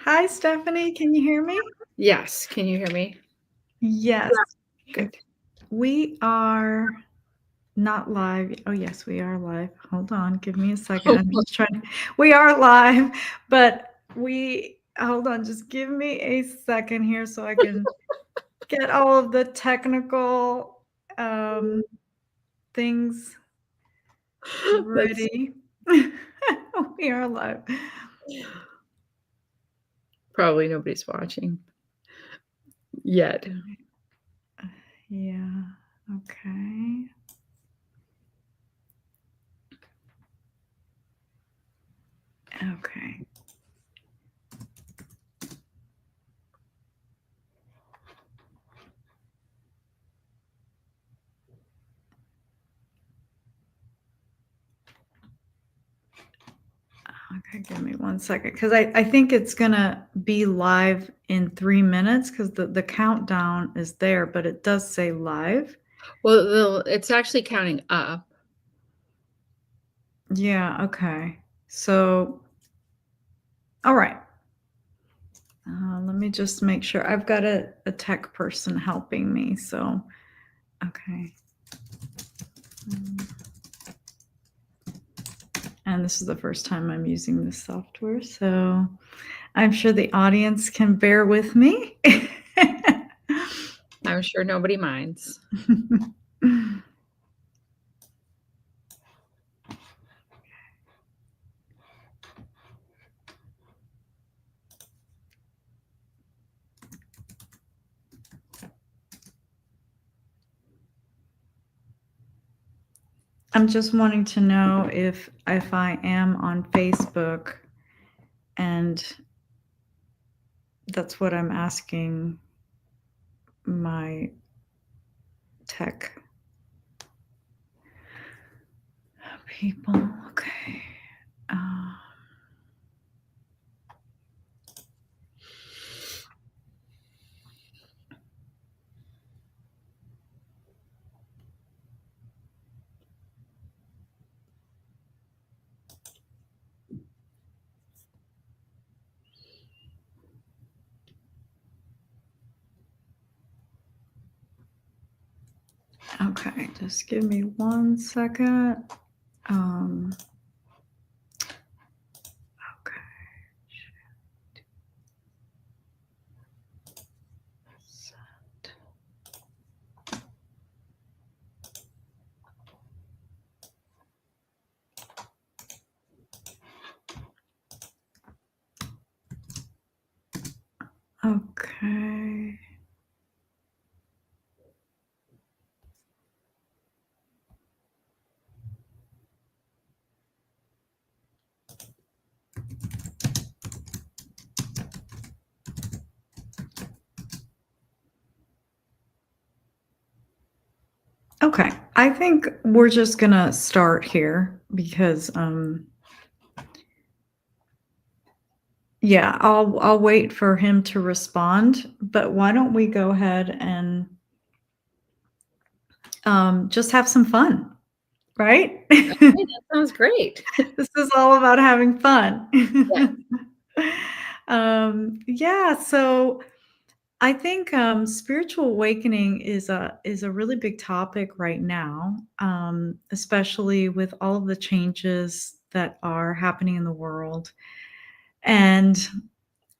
Hi, Stephanie. Can you hear me? Yes. Can you hear me? Yes. Good. We are not live. Oh, yes, we are live. Hold on. Give me a second. Oh, I'm just trying. We are live, but hold on. Just give me a second here so I can get all of the technical things that's ready. We are live. probably nobody's watching yet. Yeah. Okay. Okay. Okay, give me 1 second because I think it's gonna be live in 3 minutes because the countdown is there, but it does say live. Well, it's actually counting up. Yeah, okay. So, all right. Let me just make sure. I've got a tech person helping me. So, okay. And this is the first time I'm using this software. So, I'm sure the audience can bear with me. I'm sure nobody minds. I'm just wanting to know if I am on Facebook, and that's what I'm asking my tech people. Okay. Okay, just give me 1 second. Okay. Okay. Okay. I think we're just gonna start here because yeah, I'll wait for him to respond, but why don't we go ahead and just have some fun, right? Okay, that sounds great. This is all about having fun. Yeah. Yeah, so I think spiritual awakening is a really big topic right now, especially with all of the changes that are happening in the world. And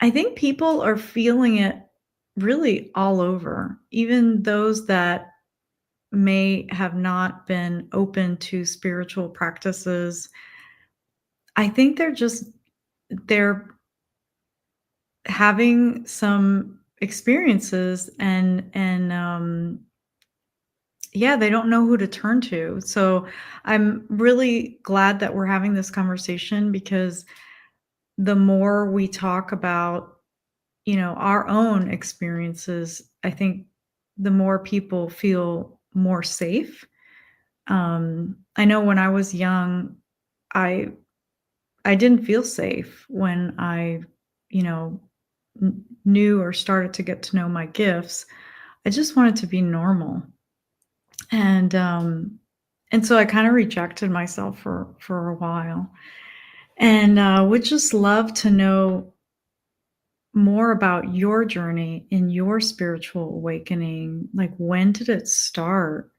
I think people are feeling it really all over, even those that may have not been open to spiritual practices. I think they're having some experiences, and yeah, they don't know who to turn to. So I'm really glad that we're having this conversation because the more we talk about, our own experiences, I think the more people feel more safe. I know when I was young, I I didn't feel safe when I, you know, knew or started to get to know my gifts. I just wanted to be normal. And so I kind of rejected myself for a while. And would just love to know more about your journey in your spiritual awakening. Like, when did it start?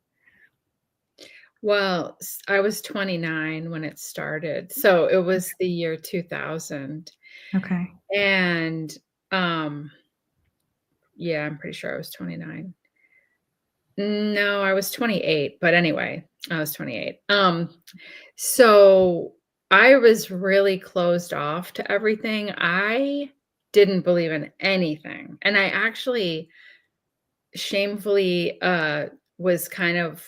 Well, I was 29 when it started, so it was the year 2000, Okay. and, um, yeah, I'm pretty sure I was 29. No, I was 28, but anyway, I was 28. So I was really closed off to everything. I didn't believe in anything, and I actually shamefully, was kind of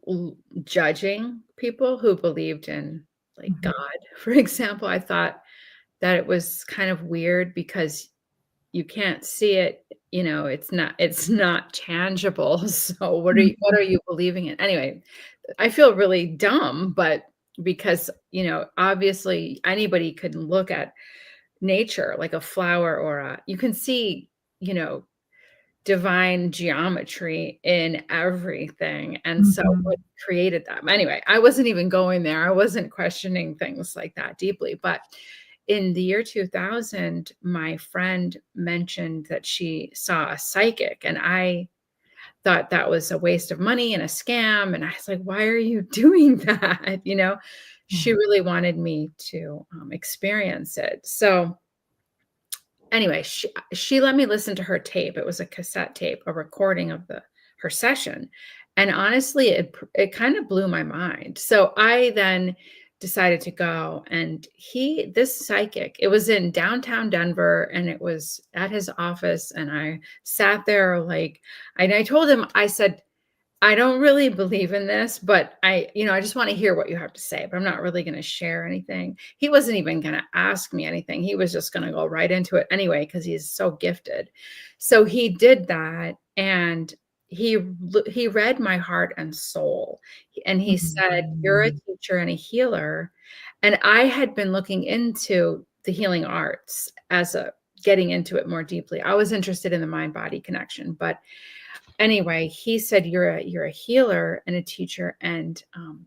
l judging people who believed in, like, God, Mhm. for example. I thought that it was kind of weird because you can't see it, it's not tangible, so what are Mhm. you believing in? Anyway, I feel really dumb, but because, obviously anybody can look at nature, like a flower or a you can see, you know, divine geometry in everything, and so what Mhm. created them? Anyway, I wasn't even going there, I wasn't questioning things like that deeply, but in the year 2000, my friend mentioned that she saw a psychic, and I thought that was a waste of money and a scam, and I was like, "Why are you doing that?" She Mhm. really wanted me to, experience it. So anyway, she let me listen to her tape. It was a cassette tape, a recording of the her session, and honestly, it kind of blew my mind. So I then decided to go, and this psychic, it was in downtown Denver, and it was at his office, and I sat there like, and I told him, I said, I don't really believe in this, but I just want to hear what you have to say, but I'm not really going to share anything. He wasn't even going to ask me anything. He was just going to go right into it anyway because he's so gifted. So he did that, and he read my heart and soul. And he said, "You're a Mhm. teacher and a healer." And I had been looking into the healing arts as a getting into it more deeply. I was interested in the mind body connection, but anyway, he said, "You're a healer and a teacher, and,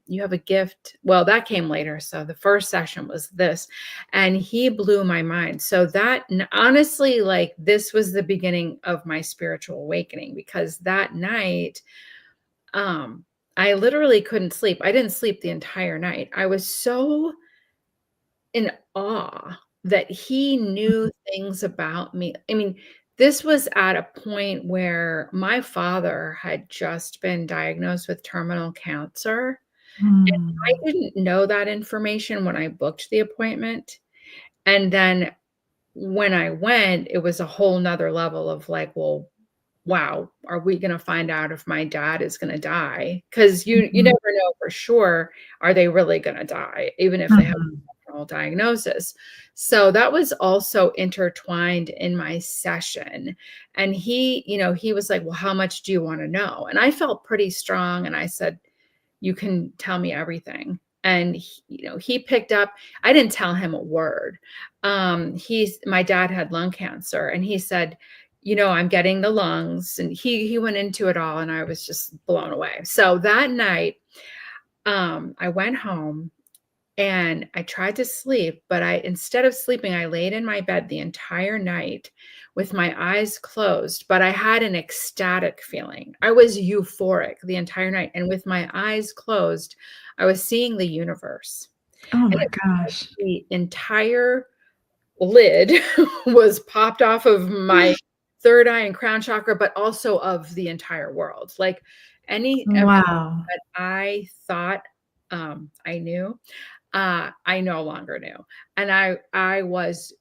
you have a gift." Well, that came later, so the first session was this, and he blew my mind. So that n honestly, like, this was the beginning of my spiritual awakening because that night, um, I literally couldn't sleep. I didn't sleep the entire night. I was so in awe that he knew things about me. I mean, this was at a point where my father had just been diagnosed with terminal cancer, and I Mm. didn't know that information when I booked the appointment, and then when I went, it was a whole 'nother level of like, "Well, wow, are we gonna find out if my dad is gonna die? Because you Mhm. never know for sure, are they really gonna die, even if they have Mhm. a terminal diagnosis? So that was also intertwined in my session, and he was like, "Well, how much do you wanna know?" And I felt pretty strong, and I said, "You can tell me everything." And he picked up. I didn't tell him a word. He's My dad had lung cancer, and he said, "I'm getting the lungs," and he went into it all, and I was just blown away. So that night, I went home and I tried to sleep, but I instead of sleeping, I laid in my bed the entire night with my eyes closed, but I had an ecstatic feeling. I was euphoric the entire night, and with my eyes closed, I was seeing the universe. Oh And my it was like gosh. the entire lid was popped off of my third eye and crown chakra, but also of the entire world. Like everything Wow. that I thought I knew, I no longer knew. And I was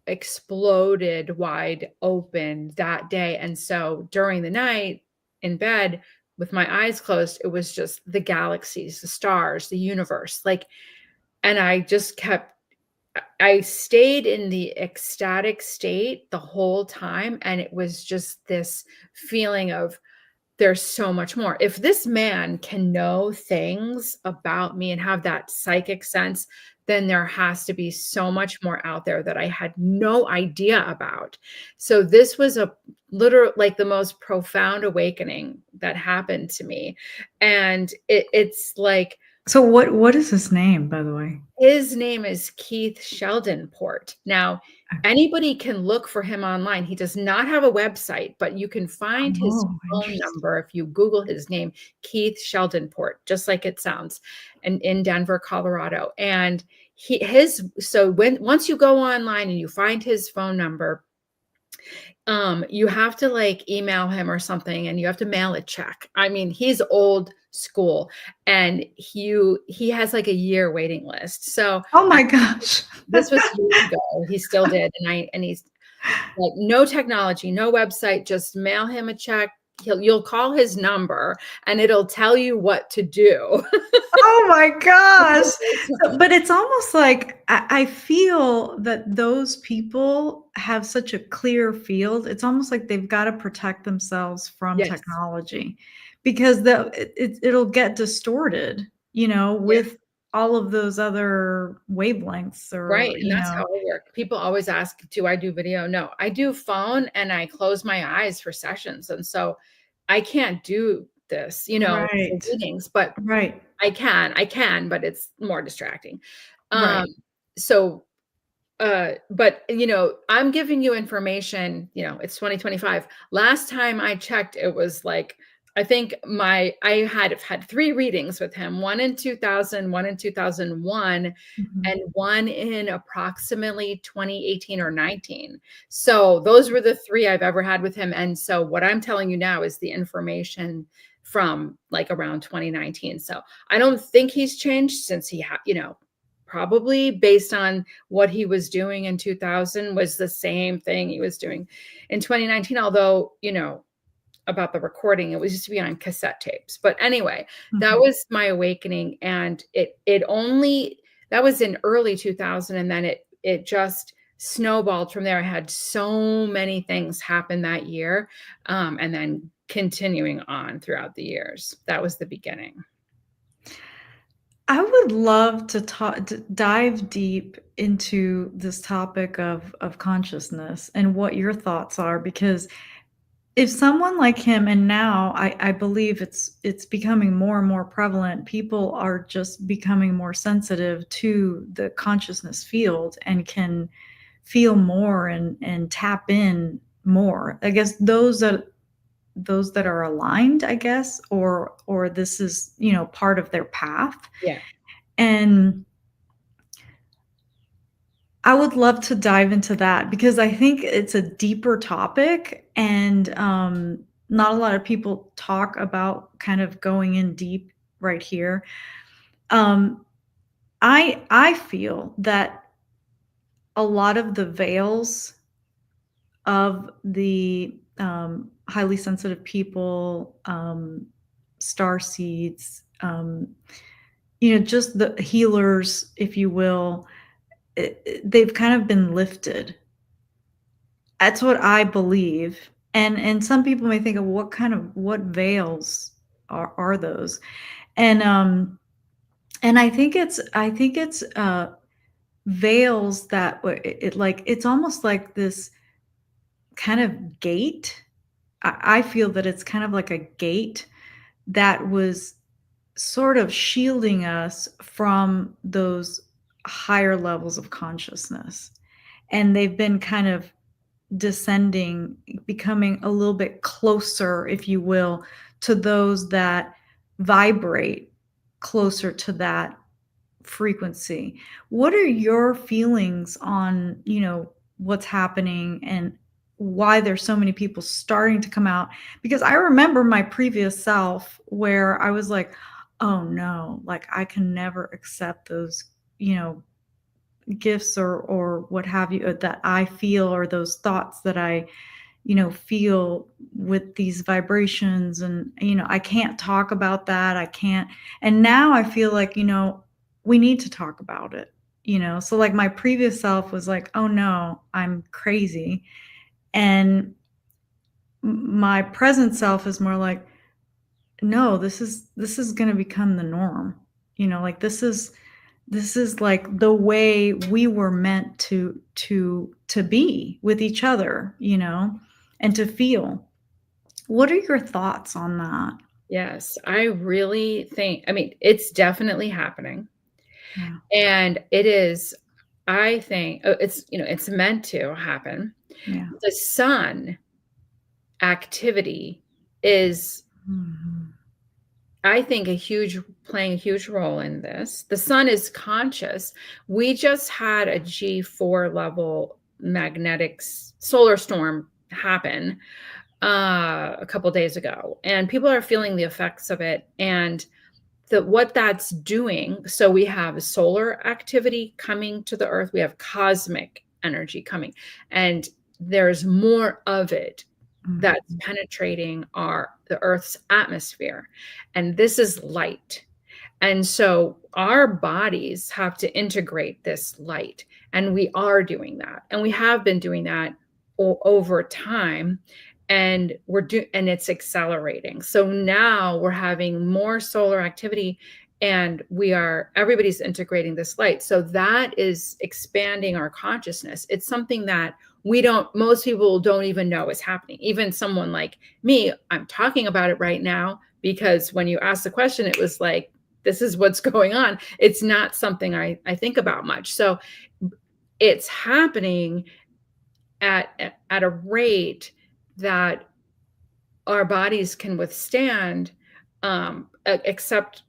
exploded wide open that day. And so during the night in bed with my eyes closed, it was just the galaxies, the stars, the universe. Like, and I just kept I stayed in the ecstatic state the whole time. And it was just this feeling of there's so much more. If this man can know things about me and have that psychic sense, then there has to be so much more out there that I had no idea about. So this was a literal like the most profound awakening that happened to me. And it's like So what is his name, by the way? His name is Keith Sheldonport. Now, anybody can look for him online. He does not have a website, but you can find his Oh, phone interesting. number if you Google his name, Keith Sheldonport, just like it sounds, and in Denver, Colorado. And so once you go online and you find his phone number, you have to like email him or something, and you have to mail a check. I mean, he's old school, and he has like a year waiting list. So Oh I, my gosh. this was years ago. He still did, and he's like, no technology, no website, just mail him a check. You'll call his number, and it'll tell you what to do. Oh my gosh. So, but it's almost like I feel that those people have such a clear field. It's almost like they've got to protect themselves from Yes, technology because it'll get distorted, yeah. with all of those other wavelengths Right, or, and that's how I work. People always ask, "Do I do video?" No, I do phone, and I close my eyes for sessions, and so I can't do this, for Right. readings, but Right. I can, but it's more distracting. Um, Right. so but I'm giving you information, it's 2025. Last time I checked, it was like, I think I had 3 readings with him, one in 2000, one in 2001, Mhm. and one in approximately 2018 or 19. So those were the 3 I've ever had with him. And so what I'm telling you now is the information from like around 2019. So I don't think he's changed since probably based on what he was doing in 2000 was the same thing he was doing in 2019, although, about the recording, it was used to be on cassette tapes. But anyway, that Mhm. was my awakening, and it only that was in early 2000, and then it just snowballed from there. I had so many things happen that year, and then continuing on throughout the years. That was the beginning. I would love to dive deep into this topic of consciousness and what your thoughts are because if someone like him, and now I believe it's becoming more and more prevalent, people are just becoming more sensitive to the consciousness field and can feel more and tap in more. I guess those that are aligned, I guess, or this is, part of their path. Yeah. And I would love to dive into that because I think it's a deeper topic and not a lot of people talk about kind of going in deep right here. Um, I feel that a lot of the veils of the highly sensitive people, star seeds, just the healers, if you will, they've kind of been lifted. That's what I believe, and some people may think of what veils are those? And I think it's veils that it's almost like this kind of gate. I feel that it's kind of like a gate that was sort of shielding us from those higher levels of consciousness, and they've been kind of descending, becoming a little bit closer, if you will, to those that vibrate closer to that frequency. What are your feelings on, what's happening and why there's so many people starting to come out? Because I remember my previous self where I was like, "Oh no, like I can never accept those, you know, gifts or what have you that I feel or those thoughts that I, feel with these vibrations and I can't talk about that. I can't." And now I feel like, we need to talk about it. So like my previous self was like, "Oh no, I'm crazy." And my present self is more like, "No, this is going to become the norm." Like this is like the way we were meant to be with each other, and to feel. What are your thoughts on that? Yes, I really think, I mean, it's definitely happening. Yeah. And it is, I think, it's, it's meant to happen. Yeah. The sun activity is, Mhm. I think, playing a huge role in this. The sun is conscious. We just had a G4 level solar storm happen a couple days ago, and people are feeling the effects of it. And what that's doing, so we have solar activity coming to the earth, we have cosmic energy coming, and there's more of it that's Mhm. penetrating the earth's atmosphere, and this is light. And so our bodies have to integrate this light, and we are doing that. And we have been doing that over time, and and it's accelerating. So now we're having more solar activity, and everybody's integrating this light. So that is expanding our consciousness. It's something that most people don't even know is happening. Even someone like me, I'm talking about it right now because when you asked the question, it was like, this is what's going on. It's not something I think about much. So it's happening at a rate that our bodies can withstand, except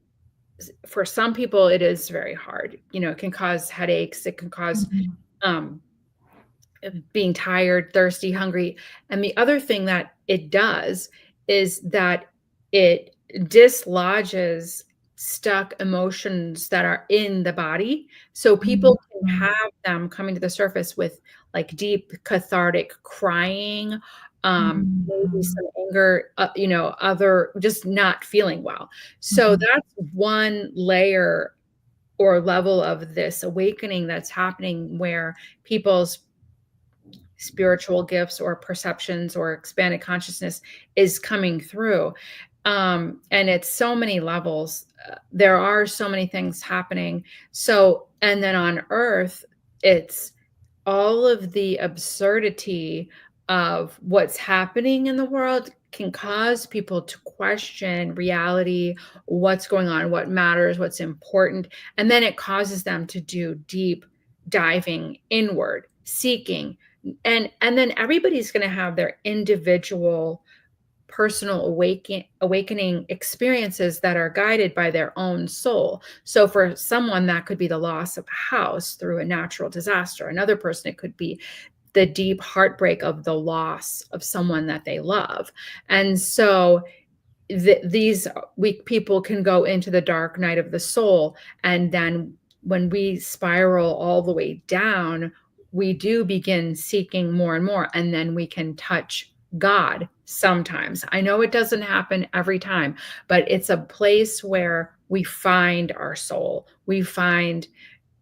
for some people, it is very hard. It can cause headaches. It can cause Mhm. um, being tired, thirsty, hungry. And the other thing that it does is that it dislodges stuck emotions that are in the body. So people can Mhm. have them coming to the surface with like deep cathartic crying, maybe Mhm. some anger, other just not feeling well. So Mhm. that's one layer or level of this awakening that's happening where people's spiritual gifts or perceptions or expanded consciousness is coming through. And it's so many levels. There are so many things happening. So, and then on earth, it's all of the absurdity of what's happening in the world can cause people to question reality, what's going on, what matters, what's important. And then it causes them to do deep diving inward, seeking. And then everybody's going to have their individual personal awakening experiences that are guided by their own soul. So for someone that could be the loss of a house through a natural disaster. Another person, it could be the deep heartbreak of the loss of someone that they love. And so these weak people can go into the dark night of the soul, and then when we spiral all the way down, we do begin seeking more and more, and then we can touch God sometimes. I know it doesn't happen every time, but it's a place where we find our soul, we find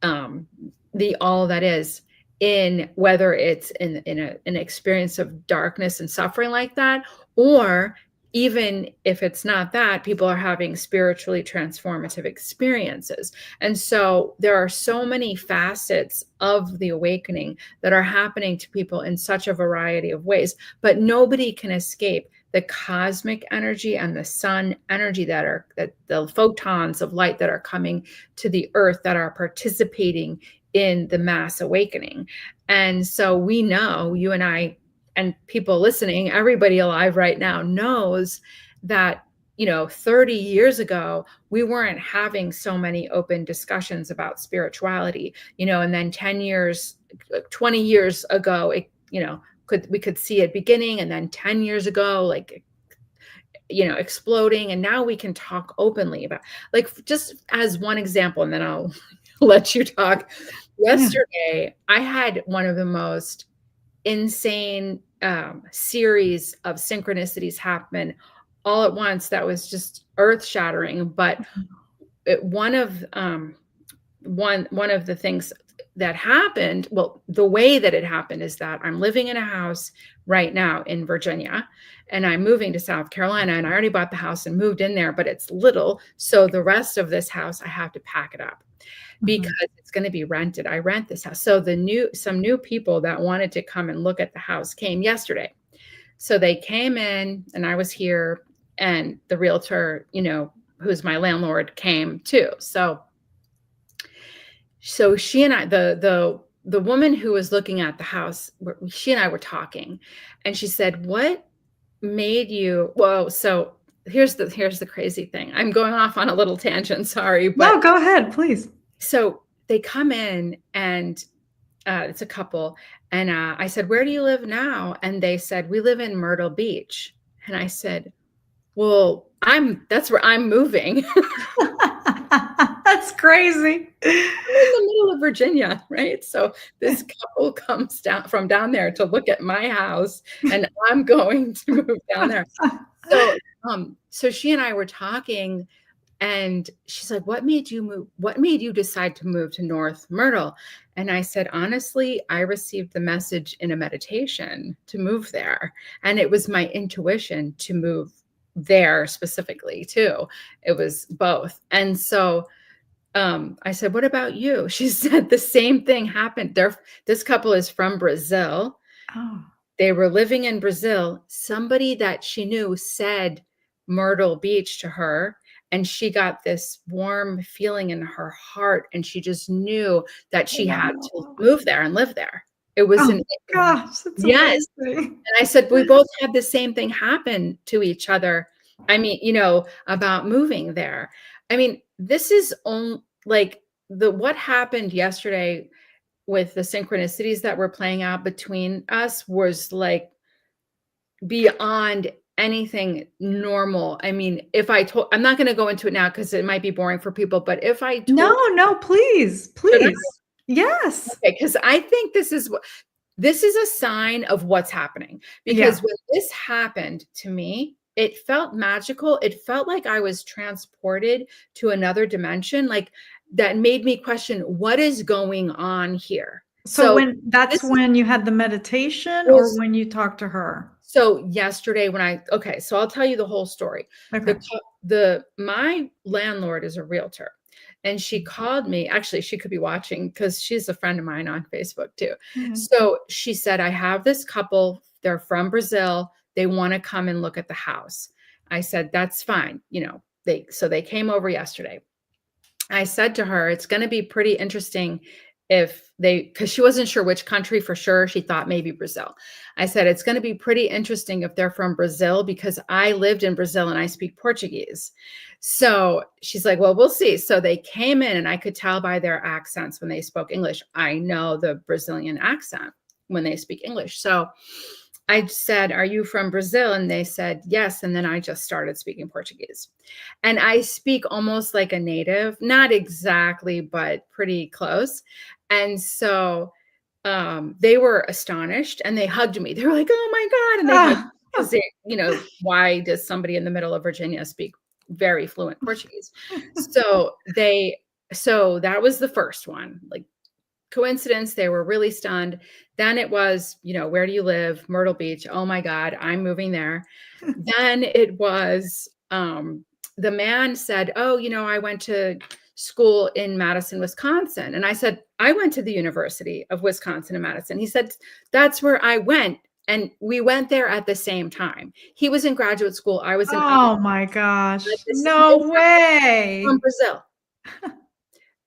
um, the all that is, in whether it's an experience of darkness and suffering like that, or even if it's not that, people are having spiritually transformative experiences. And so there are so many facets of the awakening that are happening to people in such a variety of ways, but nobody can escape the cosmic energy and the sun energy that the photons of light that are coming to the earth, that are participating in the mass awakening. And so we know, you and I and people listening, everybody alive right now knows that 30 years ago we weren't having so many open discussions about spirituality, and then 10 years, 20 years ago, we could see it beginning, and then 10 years ago, like, exploding. And now we can talk openly about, like, just as one example, and then I'll let you talk. Yeah. Yesterday, I had one of the most insane series of synchronicities happen all at once that was just earth shattering. But one of one of the things that happened, well, the way that it happened is that I'm living in a house right now in Virginia, and I'm moving to South Carolina, and I already bought the house and moved in there, but it's little. So the rest of this house, I have to pack it up because Mhm. it's going to be rented. I rent this house. So some new people that wanted to come and look at the house came yesterday. So they came in, and I was here, and the realtor, who's my landlord, came too. So she and I, the woman who was looking at the house, she and I were talking, and she said, "What made you?" Well, so here's the crazy thing. I'm going off on a little tangent, sorry, No, but go ahead, please. so they come in, and it's a couple, and I said, "Where do you live now?" And they said, "We live in Myrtle Beach." And I said, "Well, that's where I'm moving." That's crazy. I'm in the middle of Virginia, right? So this couple comes down from down there to look at my house, and I'm going to move down there. So she and I were talking, and she's like, "What made you move? What made you decide to move to North Myrtle?" And I said, "Honestly, I received the message in a meditation to move there, and it was my intuition to move there specifically too. It was both." And so I said, "What about you?" She said the same thing happened. This couple is from Brazil. Oh. They were living in Brazil. Somebody that she knew said Myrtle Beach to her, and she got this warm feeling in her heart, and she just knew that she had to Wow. move there and live there. It was Oh an gosh, that's yes. amazing. And I said, we both had the same thing happen to each other. I mean, about moving there. I mean, this is like what happened yesterday with the synchronicities that were playing out between us was like beyond anything normal. I mean, I'm not going to go into it now because it might be boring for people, but if I No, told, no, please, should I? please. Yes. Okay, because I think this is a sign of what's happening, because Yeah. when this happened to me, it felt magical. It felt like I was transported to another dimension, like that made me question what is going on here. So So that's this when you had the meditation or was when you talked to her? so yesterday okay, so I'll tell you the whole story. Okay. My landlord is a realtor, and she called me. Actually, she could be watching because she's a friend of mine on Facebook too. Mhm. So she said, "I have this couple, they're from Brazil. They want to come and look at the house." I said, "That's fine." They came over yesterday. I said to her, "It's going to be pretty interesting because she wasn't sure which country for sure. She thought maybe Brazil." I said, "It's going to be pretty interesting if they're from Brazil because I lived in Brazil and I speak Portuguese." So she's like, "Well, we'll see." So they came in, and I could tell by their accents when they spoke English. I know the Brazilian accent when they speak English. So I said, "Are you from Brazil?" And they said, "Yes." And then I just started speaking Portuguese. And I speak almost like a native, not exactly, but pretty close. And so they were astonished, and they hugged me. They were like, "Oh my God." And they hugged Ah. me because why does somebody in the middle of Virginia speak very fluent Portuguese? So that was the first one. Like, coincidence, they were really stunned. Then it was, "Where do you live?" Myrtle Beach. Oh my God, I'm moving there. Then it was, the man said, "Oh, I went to school in Madison, Wisconsin." And I said, "I went to the University of Wisconsin in Madison." He said, "That's where I went." And we went there at the same time. He was in graduate school. I was in Oh my at gosh. the No same time from way. Brazil.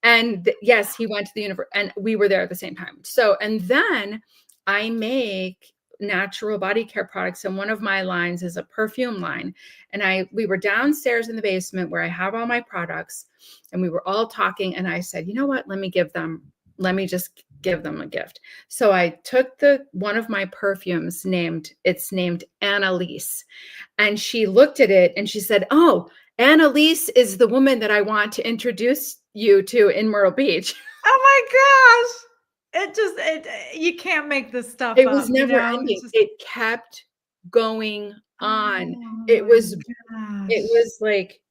And yes, he went to the university, and we were there at the same time. So, and then I make natural body care products, and one of my lines is a perfume line. And we were downstairs in the basement where I have all my products, and we were all talking, and I said, "You know what? Let me just give them a gift." So I took one of my perfumes it's named Annalise. And she looked at it and she said, "Oh, Annalise is the woman that I want to introduce you to in Myrtle Beach." Oh my gosh. You can't make this stuff It up, was never It's ending. just It kept going on. oh It my was it gosh. was like,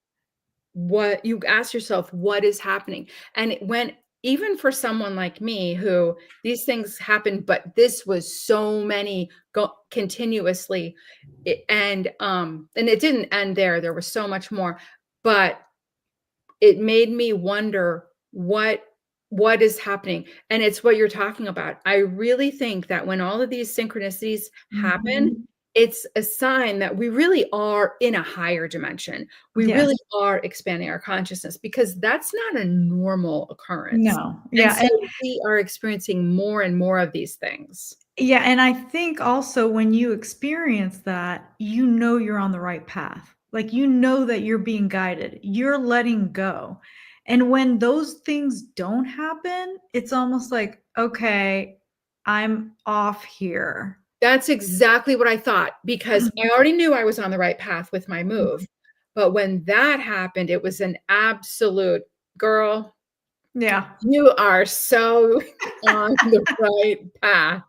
what you ask yourself, what is happening? And even for someone like me, who these things happen, but this was so many continuously. And it didn't end there was so much more, but it made me wonder what is happening. And it's what you're talking about. I really think that when all of these synchronicities happen, Mhm. it's a sign that we really are in a higher dimension. We really Yes. are expanding our consciousness because that's not a normal occurrence. No. And Yeah, so we are experiencing more and more of these things. yeah, and I think also when you experience that, you know you're on the right path. Like, you know that you're being guided. You're letting go. And when those things don't happen, it's almost like, "Okay, I'm off here." That's exactly what I thought because I already knew I was on the right path with my move. Mhm. But when that happened, it was an absolute, "Girl, Yeah. you are so on the right path."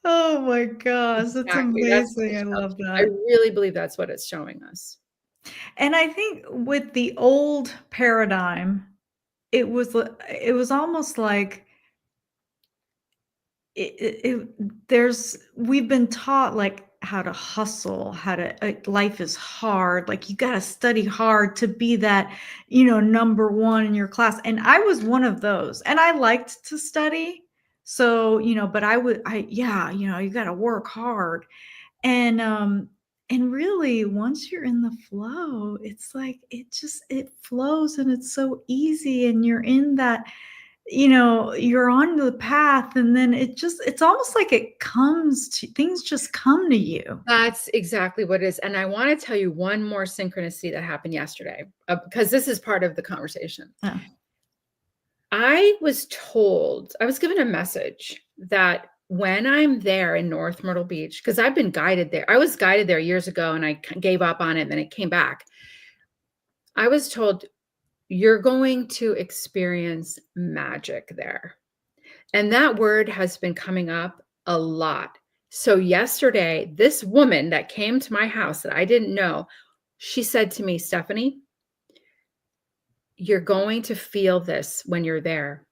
Oh my gosh, that's Exactly, that's what amazing. it's I showing. love I that. really believe that's what it's showing us. And I think with the old paradigm, it was almost like there's we've been taught like how to hustle, how to life is hard, like you got to study hard to be that, number one in your class. And I was one of those, and I liked to study. So, but yeah, you got to work hard. And really, once you're in the flow, it's like it flows and it's so easy, and you're in that, you're on the path, and then it's almost like it comes to things just come to you. That's exactly what it is, and I wanna tell you one more synchronicity that happened yesterday, because this is part of the conversation. Yeah. I was given a message that when I'm there in North Myrtle Beach, because I've been guided there. I was guided there years ago, and I gave up on it, and then it came back. I was told, "You're going to experience magic there." And that word has been coming up a lot. So yesterday, this woman that came to my house that I didn't know, she said to me, "Stephanie, you're going to feel this when you're there.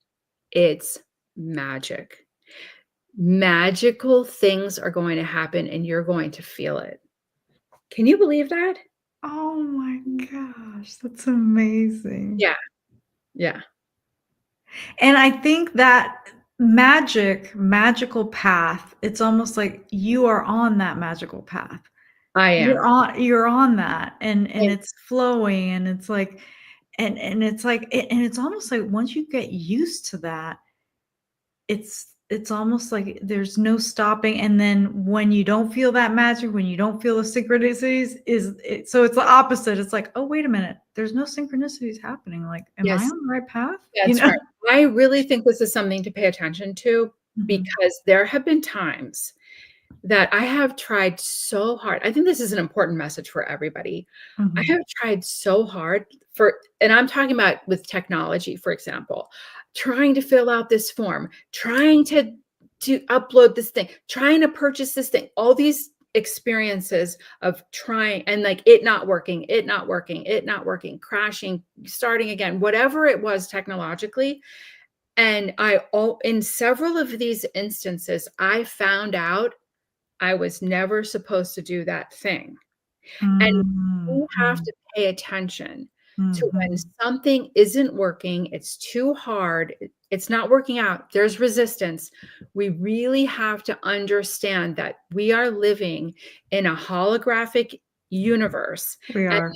It's magic. Magical things are going to happen and you're going to feel it." Can you believe that? Oh my gosh, that's amazing. Yeah, yeah, And I think that magical path, it's almost like you are on that magical path. I am. You're on that, and And it's flowing, and it's like, and it's almost like once you get used to that, it's almost like there's no stopping. And then when you don't feel that magic, when you don't feel the synchronicities, so it's the opposite. It's like, "Oh, wait a minute, there's no synchronicities happening. Like, am I yes, on the right path?" that's right. I really think this is something to pay attention to Mhm, because there have been times that I have tried so hard. I think this is an important message for everybody. I mhm. have tried so hard and I'm talking about with technology, for example, trying to fill out this form, trying to upload this thing, trying to purchase this thing, all these experiences of trying and like it not working, it not working, crashing, starting again, whatever it was technologically. And in several of these instances, I found out I was never supposed to do that thing. And Mm, you have mhm, to pay attention to when mhm. something isn't working, it's too hard, it's not working out, there's resistance. We really have to understand that we are living in a holographic universe, We and are.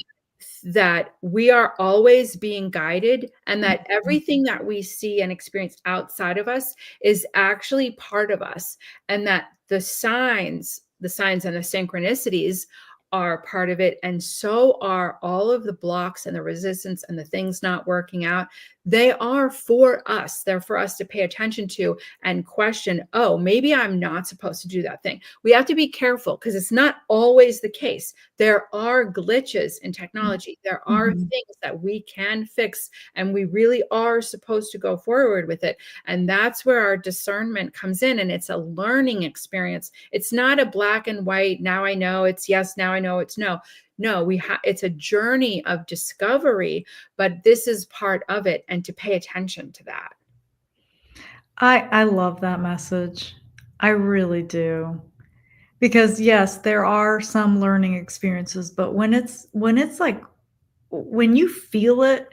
that we are always being guided, and that Mhm. everything that we see and experience outside of us is actually part of us, and that the signs and the synchronicities are part of it, and so are all of the blocks and the resistance and the things not working out. They are for us. They're for us to pay attention to and question, oh, maybe I'm not supposed to do that thing. We have to be careful because it's not always the case. There are glitches in technology. There are Mhm. things that we can fix, and we really are supposed to go forward with it. And that's where our discernment comes in. And it's a learning experience. It's not a black and white, now I know it's yes, now I know it's no. No, it's a journey of discovery, but this is part of it, and to pay attention to that. I love that message. I really do. Because yes, there are some learning experiences, but when it's like when you feel it,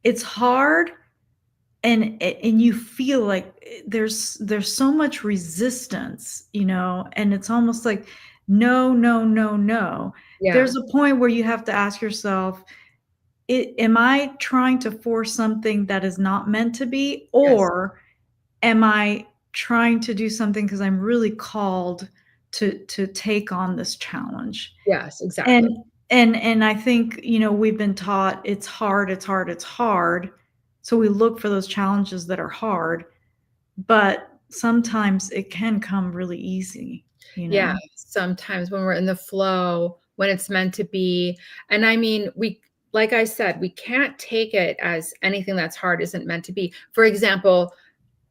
it's hard, and you feel like there's so much resistance, and it's almost like no, no, no, no. Yeah. There's a point where you have to ask yourself, am I trying to force something that is not meant to be, Yes. or am I trying to do something because I'm really called to take on this challenge? Yes, exactly. And and I think, we've been taught it's hard, it's hard, it's hard. So we look for those challenges that are hard, but sometimes it can come really easy, you Yeah, know? sometimes when we're in the flow, when it's meant to be, and I mean, like I said, we can't take it as anything that's hard isn't meant to be. For example,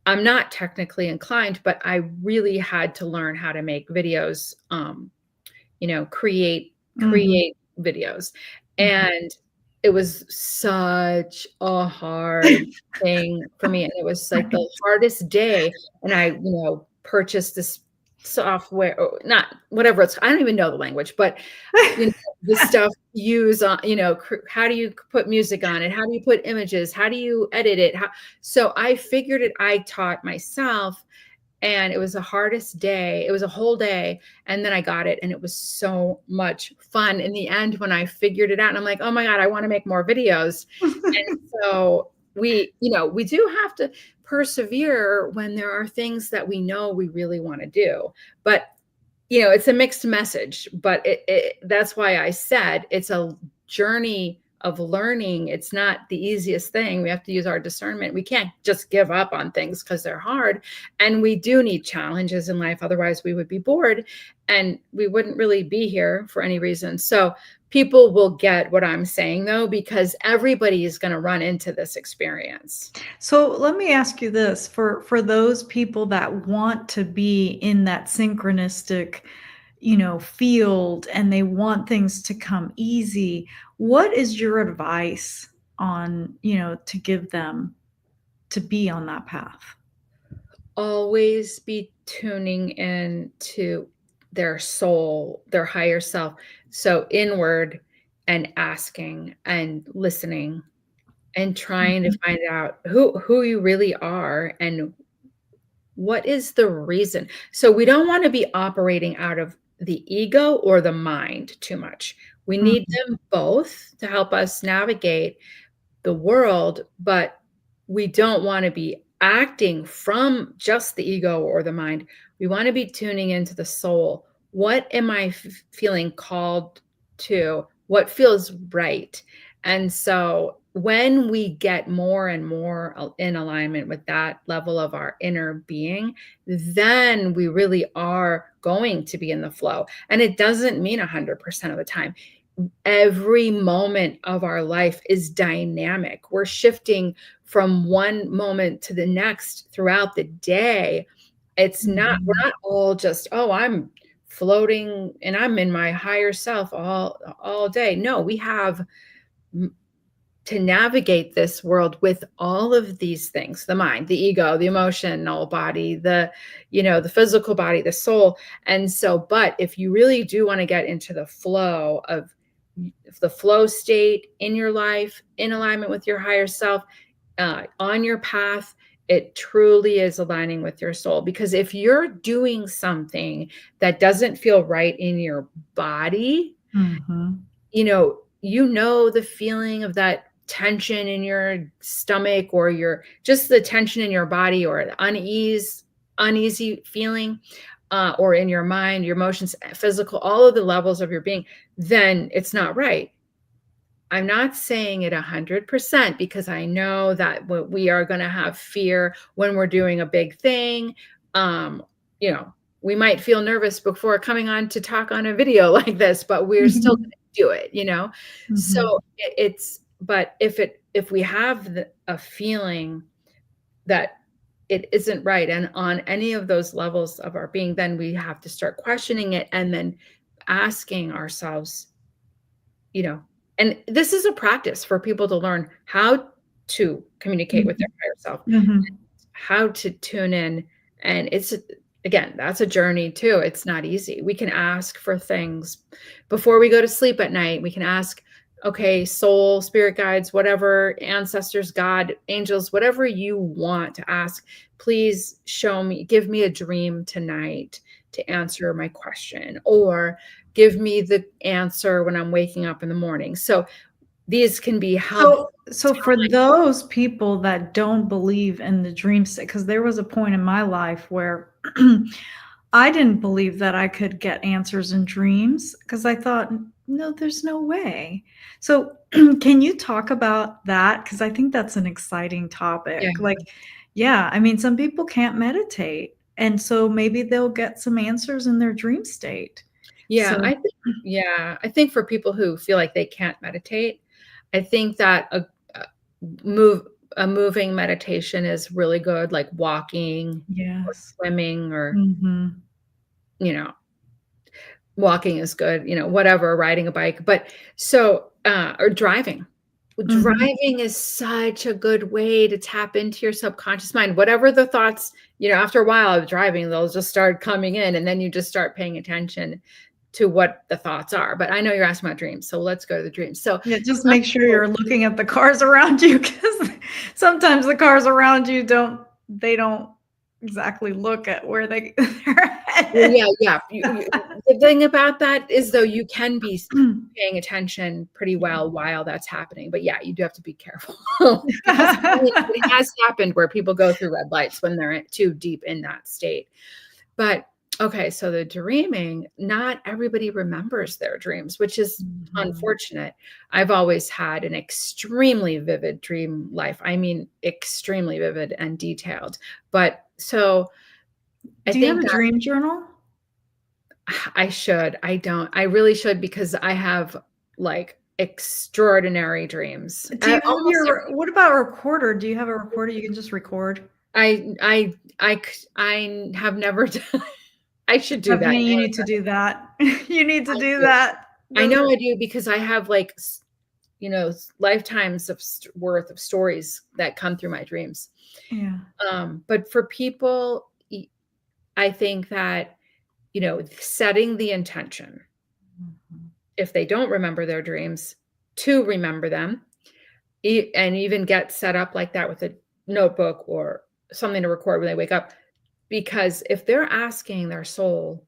I'm not technically inclined, but I really had to learn how to make videos, Mhm, create videos. mhm. And it was such a hard thing for me, and it was like Right. the hardest day, and I, purchased this software, or not whatever it's, I don't even know the language, but you know, the stuff you use on, how do you put music on it? How do you put images? How do you edit it? So I figured it, I taught myself, and it was the hardest day. It was a whole day. And then I got it. And it was so much fun in the end when I figured it out. And I'm like, oh my God, I want to make more videos. And so we do have to persevere when there are things that we know we really want to do. But it's a mixed message, but that's why I said it's a journey of learning. It's not the easiest thing. We have to use our discernment. We can't just give up on things because they're hard. And we do need challenges in life. Otherwise, we would be bored and we wouldn't really be here for any reason. So people will get what I'm saying, though, because everybody is going to run into this experience. So let me ask you this, for those people that want to be in that synchronistic, field, and they want things to come easy, what is your advice on, to give them to be on that path? Always be tuning in to their soul, their higher self. So inward, and asking and listening and trying to Mhm, find out who you really are and what is the reason. So we don't want to be operating out of the ego or the mind too much. We need mhm, them both to help us navigate the world, but we don't want to be acting from just the ego or the mind. We want to be tuning into the soul. What am I feeling called to? What feels right? And so when we get more and more in alignment with that level of our inner being, then we really are going to be in the flow. And it doesn't mean 100% of the time. Every moment of our life is dynamic. We're shifting from one moment to the next throughout the day. We're mhm. not all just, oh, I'm floating and I'm in my higher self all day. No, we have to navigate this world with all of these things, the mind, the ego, the emotional body, the physical body, the soul. And so, but if you really do want to get into the flow of the flow state in your life, in alignment with your higher self, on your path, it truly is aligning with your soul. Because if you're doing something that doesn't feel right in your body, Mhm. the feeling of that tension in your stomach, or your just the tension in your body, or the uneasy feeling, or in your mind, your emotions, physical, all of the levels of your being, then it's not right. I'm not saying it 100% because I know that we are going to have fear when we're doing a big thing. Um, you know, we might feel nervous before coming on to talk on a video like this, but we're still going to do it. So Mhm. but if we have a feeling that it isn't right, and on any of those levels of our being, then we have to start questioning it and then asking ourselves, you know, and this is a practice for people to learn how to communicate with their Mhm. higher self, Mhm. how to tune in. And again, that's a journey too. It's not easy. We can ask for things before we go to sleep at night. We can ask, okay, soul, spirit guides, whatever, ancestors, God, angels, whatever you want to ask, please show me, give me a dream tonight to answer my question, or give me the answer when I'm waking up in the morning. So these can be helpful. So for those people that don't believe in the dream state, because there was a point in my life where I didn't believe that I could get answers in dreams because I thought, no, there's no way. So can you talk about that? Because I think that's an exciting Yeah. topic. Like, yeah, I mean, some people can't meditate. And so maybe they'll get some answers in their dream state. Yeah, So, I think for people who feel like they can't meditate, I think that a move a moving meditation is really good, like walking or yes. swimming, or, Hmm. you know, walking is good, whatever, riding a bike. But so, or driving. Well, Hmm. driving is such a good way to tap into your subconscious mind. Whatever the thoughts, after a while of driving, they'll just start coming in, and then you just start paying attention to what the thoughts are. But I know you're asking about dreams, so let's go to the dreams. So Yeah, just some make sure people, you're looking at the cars around you because sometimes the cars around you don't exactly look at where they're well, headed. yeah, yeah. The thing about that is, though, you can be paying attention pretty Yeah. well while that's happening. But yeah, you do have to be careful because I mean, it has happened where people go through red lights when they're too deep in that state. But okay, so the dreaming, not everybody remembers their dreams, which is Mhm. unfortunate. I've always had an extremely vivid dream life. I mean, extremely vivid and detailed. But so I Do you have think a that dream journal? I should. I don't. I really should, because I have like extraordinary dreams. Do you have Almost your what about a recorder? Do you have a recorder you can just record? I have never done. I should do that. Stephanie, you need to do that. You need to I do do. that. I Those know are I do, because I have like lifetimes of worth of stories that come through my dreams. yeah. But for people, I think that, setting the intention, Mhm. if they don't remember their dreams, to remember them, and even get set up like that with a notebook or something to record when they wake up. Because if they're asking their soul,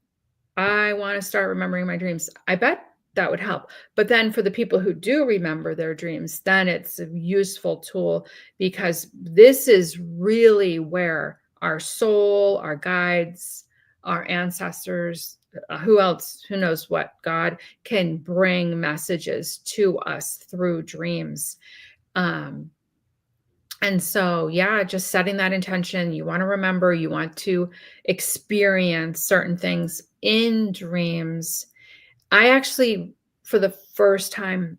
I want to start remembering my dreams, I bet that would help. But then for the people who do remember their dreams, then it's a useful tool, because this is really where our soul, our guides, our ancestors, who else, who knows what, God can bring messages to us through dreams. Um, and so, yeah, just setting that intention. You want to remember, you want to experience certain things in dreams. I actually, for the first time,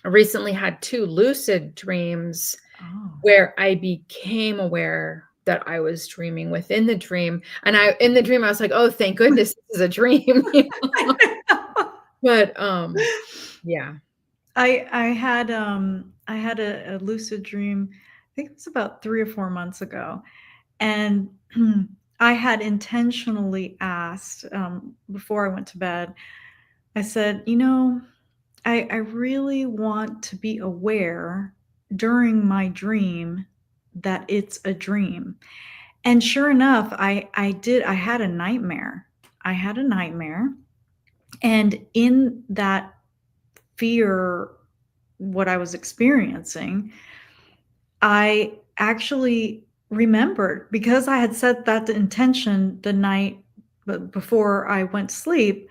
recently had two lucid dreams Oh. where I became aware that I was dreaming within the dream. And in the dream, I was like, oh, thank goodness this is a dream. But yeah. I had a lucid dream. I think it was about 3 or 4 months ago, and I had intentionally asked, before I went to bed, I said, I really want to be aware during my dream that it's a dream." And sure enough, I had a nightmare. I had a nightmare, and in that fear, what I was experiencing, I actually remembered, because I had set that intention the night before I went to sleep.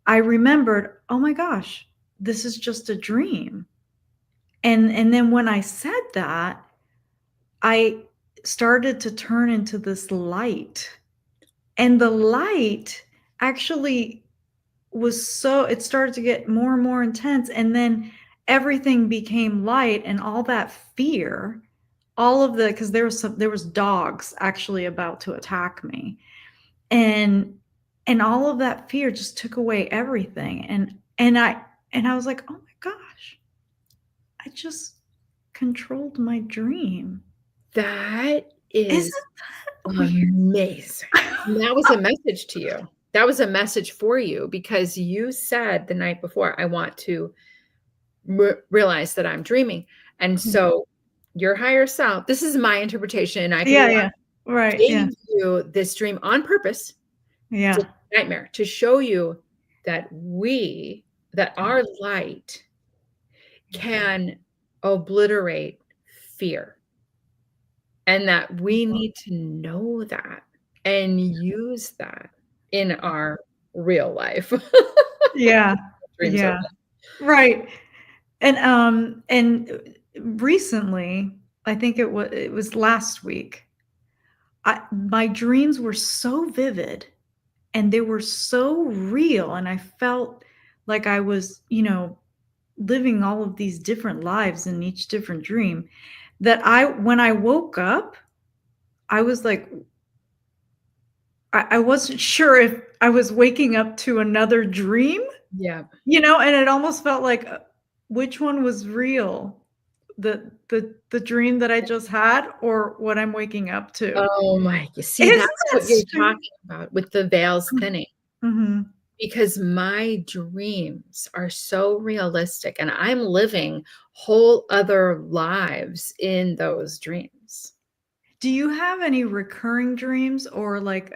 I remembered, oh my gosh, this is just a dream. And then when I said that, I started to turn into this light. And the light actually it started to get more and more intense, and then everything became light, and all that fear, all of the because there was dogs actually about to attack me, and all of that fear just took away everything, and I was like, oh my gosh, I just controlled my dream. That Isn't is that weird? amazing. And that was a message to you. That was a message for you, because you said the night before, I want to realize that I'm dreaming. And Mhm. so your higher self, this is my interpretation, and I could be Yeah, wrong, yeah. Right, yeah. gave you this dream on purpose, Yeah. this nightmare, to show you that that our light Yeah. can obliterate fear, and that we need to know that and use that in our real life. Yeah. Dreams are Yeah. Right. And recently, I think it was last week, my dreams were so vivid and they were so real, and I felt like I was, living all of these different lives in each different dream, that when I woke up, I was like, I wasn't sure if I was waking up to another dream, yeah. and it almost felt like, which one was real? The dream that I just had or what I'm waking up to? Oh my, you see, Isn't that's that what you're strange? talking about with the veils thinning, Mhm. because my dreams are so realistic and I'm living whole other lives in those dreams. Do you have any recurring dreams or, like,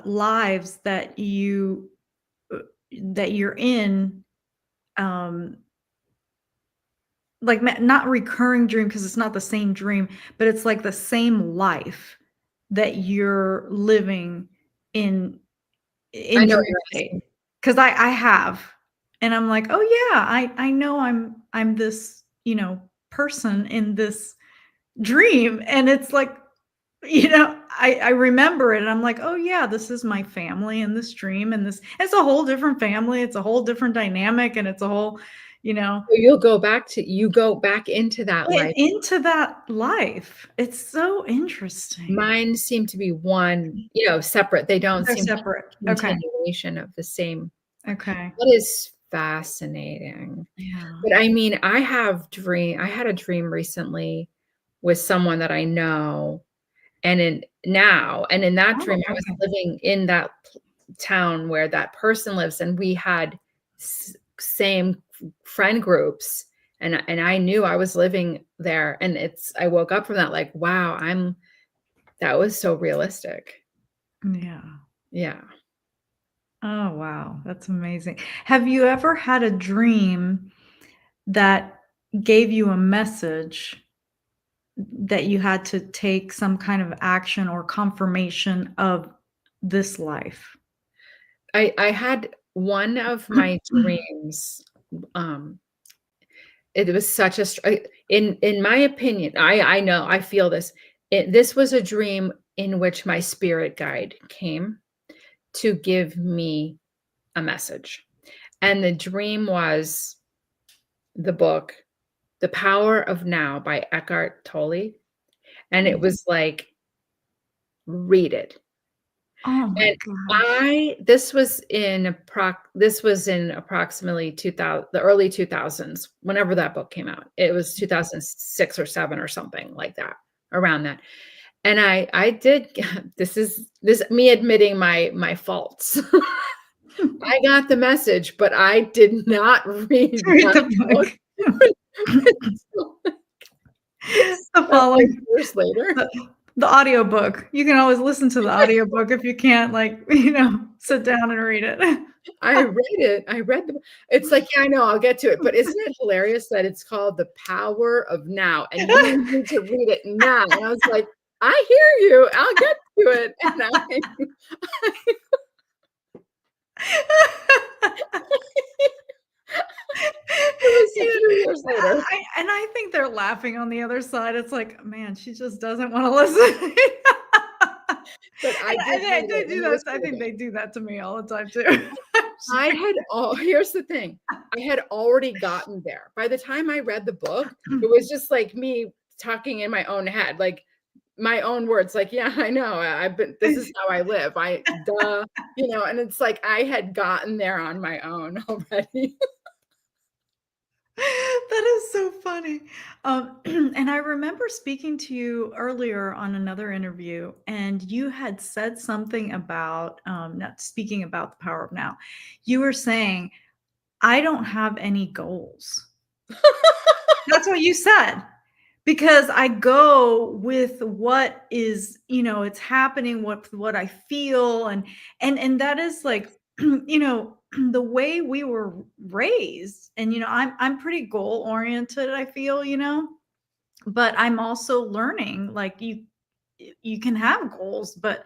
lives uh, that you're in, um, like, not recurring dream because it's not the same dream, but it's like the same life that you're living in I in know what dream you're state? asking. 'Cause I have, and I'm like, "Oh, yeah, I know I'm this, person in this dream," and it's like, I remember it, and I'm like, "Oh, yeah, this is my family in this dream, and this" it's a whole different family, it's a whole different dynamic, and it's a whole, you know So you go back into that life. into that life. It's so interesting. Mine seem to be one, separate. They don't They're seem to separate. be a Okay, continuation of the same. okay. That is fascinating. Yeah. But I mean, I had a dream recently with someone that I know, and in that Oh, dream, I was okay. living in that town where that person lives, and we had same friend groups, and I knew I was living there, and I woke up from that like, wow, that was so realistic. Yeah. Yeah. Oh, wow, that's amazing. Have you ever had a dream that gave you a message that you had to take some kind of action or confirmation of this life? I had one of my dreams, um, it was such a in my opinion, I know, I feel this. This was a dream in which my spirit guide came to give me a message. And the dream was the book, The Power of Now by Eckhart Tolle. And it was like, read it. Oh my And gosh. this was in approximately 2000, the early 2000s, whenever that book came out. It was 2006 or 7 or something like that, around that. And I did this me admitting my faults. I got the message, but I did not read Read that the book. book. The That's like following years later. the the audiobook. You can always listen to the audiobook if you can't, like, sit down and read it. I read it. I read the it's like, yeah, I know, I'll get to it, but isn't it hilarious that it's called The Power of Now, and you need to read it now, and I was like, "I hear you, I'll get to it," and it was a You few years later. I think they're laughing on the other side. It's like, "Man, she just doesn't wanna listen." But I did And read they it, do and it was that I so think good. they do that to me all the time too. I'm I sorry. had all Here's the thing, I had already gotten there. By the time I read the book, it was just like me talking in my own head, like, my own words, like, "Yeah, I know, I've been this is how I live, and it's like I had gotten there on my own already. That is so funny. And I remember speaking to you earlier on another interview, and you had said something about, not speaking about the power of now. You were saying, I don't have any goals. That's what you said. Because I go with what is, it's happening, what I feel, and that is like, the way we were raised. And I'm pretty goal oriented, I feel, but I'm also learning, like, you can have goals, but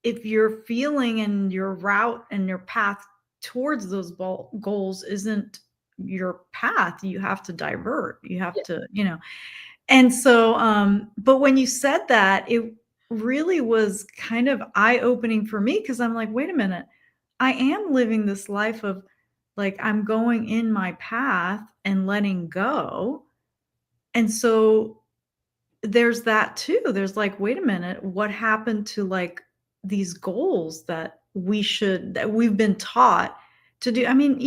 if your feeling and your route and your path towards those goals isn't your path, you have to divert. You have Yeah, to, and so, but when you said that, it really was kind of eye-opening for me, because I'm like, wait a minute, I am living this life of, like, I'm going in my path and letting go. And so there's that too. There's like, wait a minute, what happened to, like, these goals that we've been taught to do? I mean,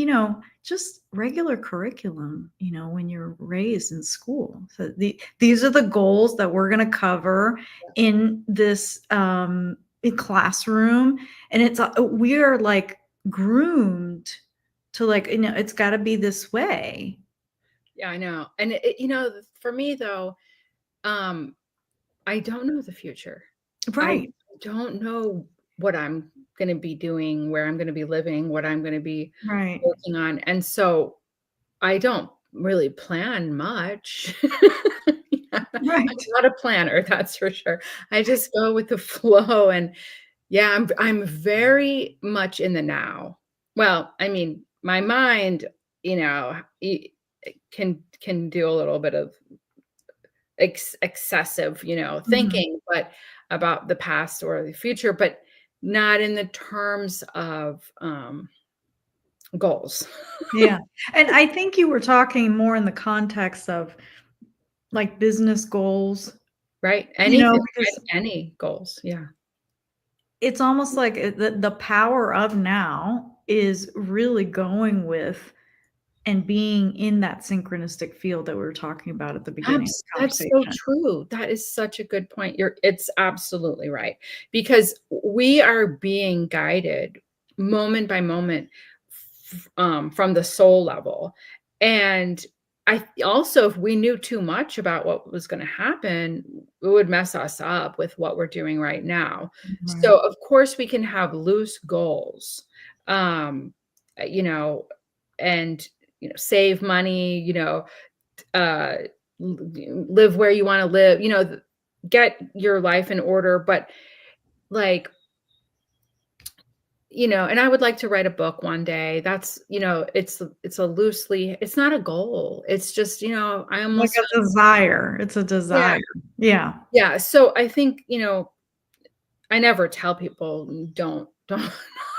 just regular curriculum, when you're raised in school. So these are the goals that we're going to cover in this in classroom. And we are like groomed to, like, it's got to be this way. yeah, I know. And for me though, I don't know the future. I Right. don't know what I'm going to be doing, where I'm going to be living, what I'm going to be Right. working on. And so I don't really plan much. I'm Right. not a planner, that's for sure. I just go with the flow. And yeah, I'm very much in the now. Well, I mean, my mind, can do a little bit of excessive, Mhm. thinking, but about the past or the future, but not in the terms of goals. Yeah, and I think you were talking more in the context of, like, business goals, Right? Anything, because any goals. Yeah. it's almost like, the power of now is really going with and being in that synchronistic field that we were talking about at the beginning of the That's so conversation. true. That is such a good point. It's absolutely right. Because we are being guided moment by moment from the soul level. And I also, if we knew too much about what was going to happen, it would mess us up with what we're doing right now. Right. So, of course, we can have loose goals, um, you know, and, save money, uh, live where you want to live, get your life in order. But like, and I would like to write a book one day. That's, it's not a goal. It's just, I Like almost, a desire, it's a yeah, desire. Yeah. yeah. So I think, I never tell people don't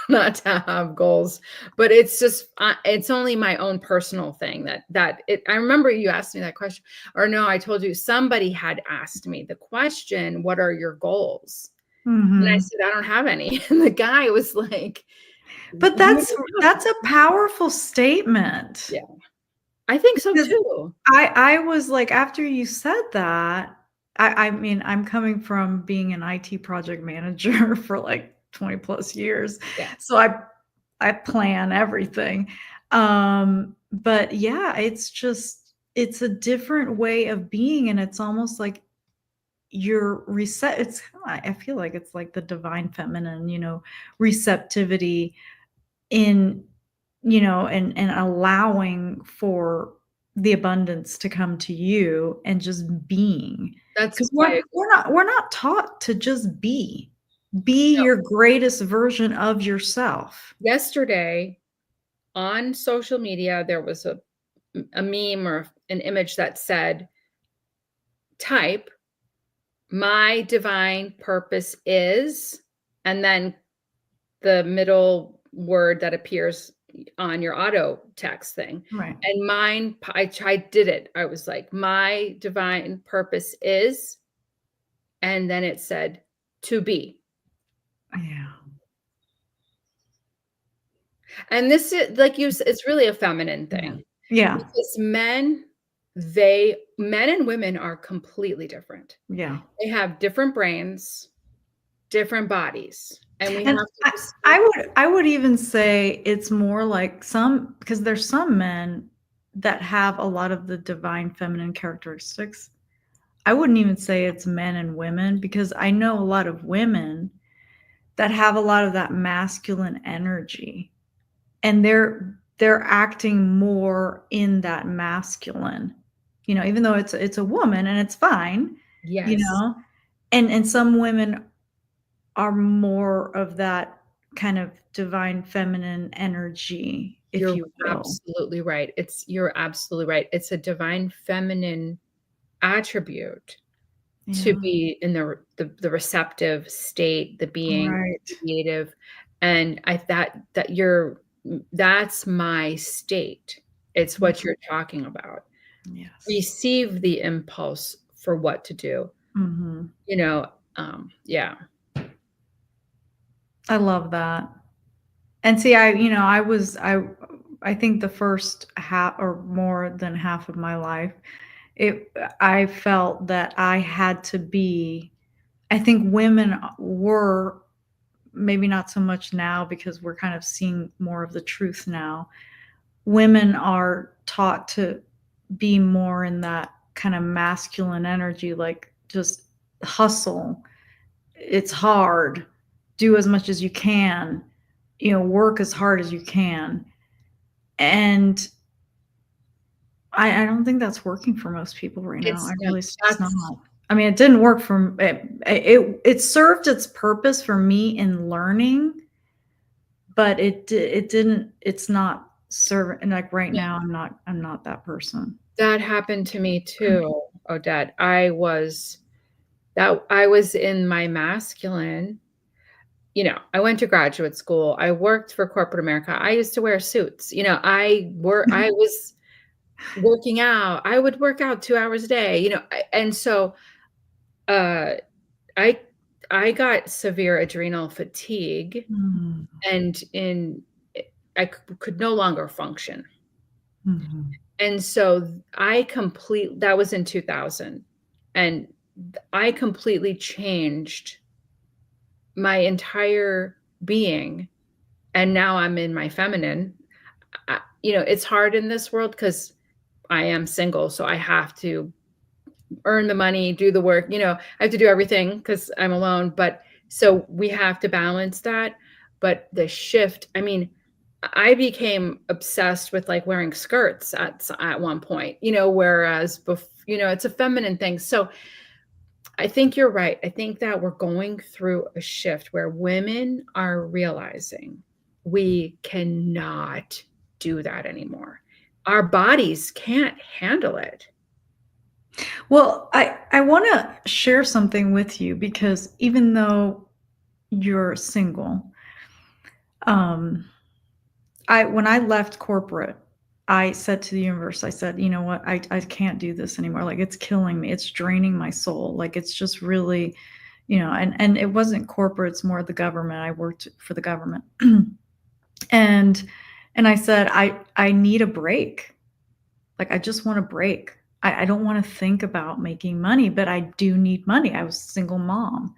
not to have goals, but it's just it's only my own personal thing I remember you asked me that question, or no, I told you somebody had asked me the question, what are your goals? And I Mhm. said, I don't have any. And the guy was like, But you that's a powerful statement. yeah, I think so Because too. I was like, after you said that, I mean, I'm coming from being an IT project manager for like 20 plus years. Yeah. So I plan everything. But yeah, it's a different way of being, and it's almost like you're reset it's I feel like it's like the divine feminine, receptivity in, and allowing for the abundance to come to you and just being. That's Because I we're agree. we're not taught to just be No, your greatest version of yourself. yesterday on social media, there was a meme or an image that said, type my divine purpose is, and then the middle word that appears on your auto text thing. Right. And mine, I did it. I was like, my divine purpose is, and then it said to be. Yeah. And this is like it's really a feminine Yeah. thing, Yeah. because men and women are completely different. Yeah. They have different brains, different bodies. And we And have to I receive. I would even say it's more like some, because there's some men that have a lot of the divine feminine characteristics. I wouldn't even say it's men and women, because I know a lot of women that have a lot of that masculine energy, and they're acting more in that masculine, even though it's a woman and it's fine, you Yes. know? And some women are more of that kind of divine feminine energy, if You're you will. absolutely right. You're absolutely right. It's a divine feminine attribute to Yeah, be in the receptive state, the being right. creative, and I that you're that's my state. It's what Mhm. you're talking about. Yes. Receive the impulse for what to do, Mhm. you know, yeah. I love that. And see, I think the first half or more than half of my life, it I felt that I had to be. I think women were, maybe not so much now because we're kind of seeing more of the truth now. Women are taught to be more in that kind of masculine energy, like just hustle. It's hard. Do as much as you can, work as hard as you can. And I don't think that's working for most people right now. It's I no, really, it's not. that's I mean, it didn't work for it served its purpose for me in learning, but it didn't, it's not serving, and like right no, now I'm not that person. that happened to me too, Odette. I was in my masculine. I went to graduate school. I worked for corporate America. I used to wear suits. I was working out. I would work out 2 hours a day, and so, uh, I I got severe adrenal fatigue, Mm, and I could no longer function. mhm, And so that was in 2000, and I completely changed my entire being, and now I'm in my feminine. It's hard in this world because I am single, so I have to earn the money, do the work, I have to do everything because I'm alone. But so we have to balance that. But the shift, I mean, I became obsessed with like wearing skirts at one point, whereas it's a feminine thing. So I think you're right. I think that we're going through a shift where women are realizing we cannot do that anymore. Our bodies can't handle it. well, I want to share something with you, because even though you're single, um when I left corporate, I said to the universe, I said, "You know what? I can't do this anymore. Like, it's killing me. It's draining my soul. Like, it's just really, and it wasn't corporate, it's more the government. I worked for the government." And and I said, I need a break. Like, I just want a break. I don't want to think about making money, but I do need money. I was a single mom,